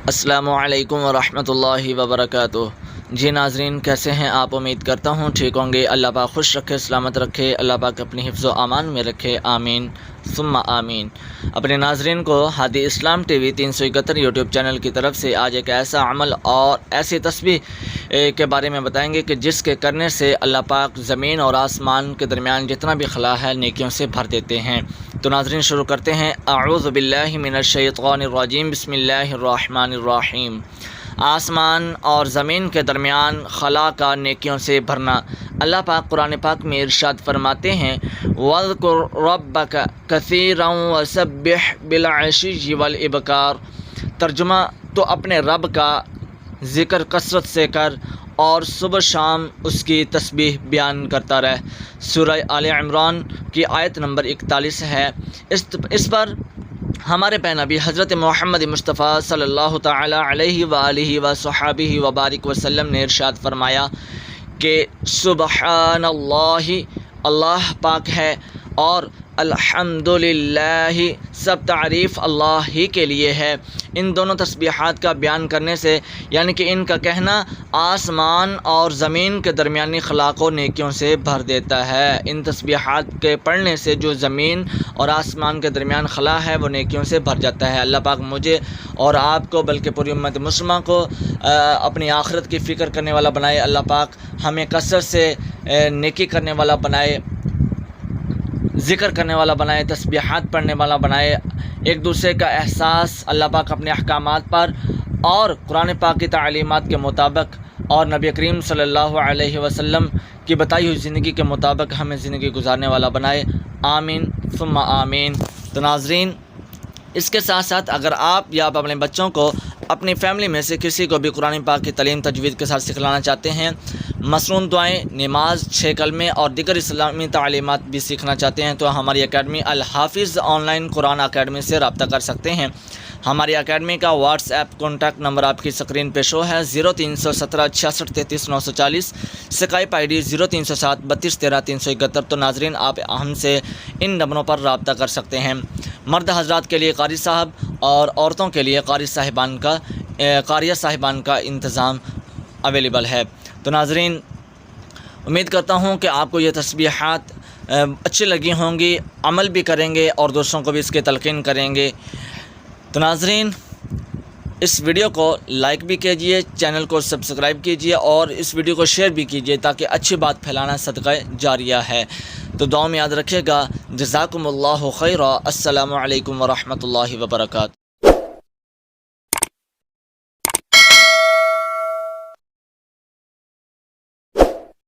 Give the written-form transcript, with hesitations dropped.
السلام علیکم ورحمۃ اللہ وبرکاتہ۔ جی ناظرین، کیسے ہیں آپ؟ امید کرتا ہوں ٹھیک ہوں گے۔ اللہ پاک خوش رکھے، سلامت رکھے، اللہ پاک اپنی حفظ و امان میں رکھے، آمین ثم آمین۔ اپنے ناظرین کو ہادی اسلام ٹی وی 371 یوٹیوب چینل کی طرف سے آج ایک ایسا عمل اور ایسی تسبیح کے بارے میں بتائیں گے کہ جس کے کرنے سے اللہ پاک زمین اور آسمان کے درمیان جتنا بھی خلا ہے نیکیوں سے بھر دیتے ہیں۔ تو ناظرین شروع کرتے ہیں۔ اعوذ باللہ من الشیطان الرجیم، بسم اللہ الرحمن الرحیم۔ آسمان اور زمین کے درمیان خلا کا نیکیوں سے بھرنا۔ اللہ پاک قرآن پاک میں ارشاد فرماتے ہیں، وَاذْكُرْ رَبَّكَ كَثِيرًا وَسَبِّحْ بِالْعَشِيِّ وَالْإِبْكَارِ۔ ترجمہ: تو اپنے رب کا ذکر کثرت سے کر اور صبح شام اس کی تسبیح بیان کرتا رہ۔ سورہ آل عمران کی آیت نمبر 41 ہے۔ اس پر ہمارے پہ نبی حضرت محمد مصطفیٰ صلی اللہ تعالی علیہ وآلہ وصحبہ وبارک وسلم نے ارشاد فرمایا کہ سبحان اللہ، اللہ پاک ہے، اور الحمدللہ، سب تعریف اللہ ہی کے لیے ہے۔ ان دونوں تسبیحات کا بیان کرنے سے، یعنی کہ ان کا کہنا آسمان اور زمین کے درمیانی خلا کو نیکیوں سے بھر دیتا ہے۔ ان تسبیحات کے پڑھنے سے جو زمین اور آسمان کے درمیان خلا ہے وہ نیکیوں سے بھر جاتا ہے۔ اللہ پاک مجھے اور آپ کو، بلکہ پوری امت مسلمہ کو اپنی آخرت کی فکر کرنے والا بنائے۔ اللہ پاک ہمیں کثرت سے نیکی کرنے والا بنائے، ذکر کرنے والا بنائے، تسبیحات پڑھنے والا بنائے، ایک دوسرے کا احساس اللہ پاک اپنے احکامات پر اور قرآن پاک کی تعلیمات کے مطابق اور نبی کریم صلی اللہ علیہ وسلم کی بتائی ہوئی زندگی کے مطابق ہمیں زندگی گزارنے والا بنائے، آمین ثم آمین۔ تو ناظرین، اس کے ساتھ ساتھ اگر آپ یا آپ اپنے بچوں کو، اپنی فیملی میں سے کسی کو بھی قرآن پاک کی تعلیم تجوید کے ساتھ سکھلانا چاہتے ہیں، مصنون دعائیں، نماز، 6 کلمے اور دیگر اسلامی تعلیمات بھی سیکھنا چاہتے ہیں تو ہماری academy Alhafiz online Quran academy سے رابطہ کر سکتے ہیں۔ ہماری اکیڈمی کا واٹس ایپ کانٹیکٹ نمبر آپ کی اسکرین پہ شو ہے، 0317 66 33 940، اسکائپ آئی ڈی 0307 32 13 371۔ تو ناظرین، آپ ہم سے ان نمبروں پر رابطہ کر سکتے ہیں۔ مرد حضرات کے لیے قاری صاحب اور عورتوں کے لیے قاریہ صاحبان کا انتظام اویلیبل ہے۔ تو ناظرین، امید کرتا ہوں کہ آپ کو یہ تسبیحات اچھی لگی ہوں گی، عمل بھی کریں گے اور دوسروں کو بھی اس کی تلقین کریں گے۔ تو ناظرین، اس ویڈیو کو لائک بھی کیجئے، چینل کو سبسکرائب کیجئے اور اس ویڈیو کو شیئر بھی کیجئے تاکہ اچھی بات پھیلانا صدقہ جاریہ ہے۔ تو دعا میں یاد رکھیے گا۔ جزاکم اللہ خیرا۔ السلام علیکم ورحمۃ اللہ وبرکاتہ۔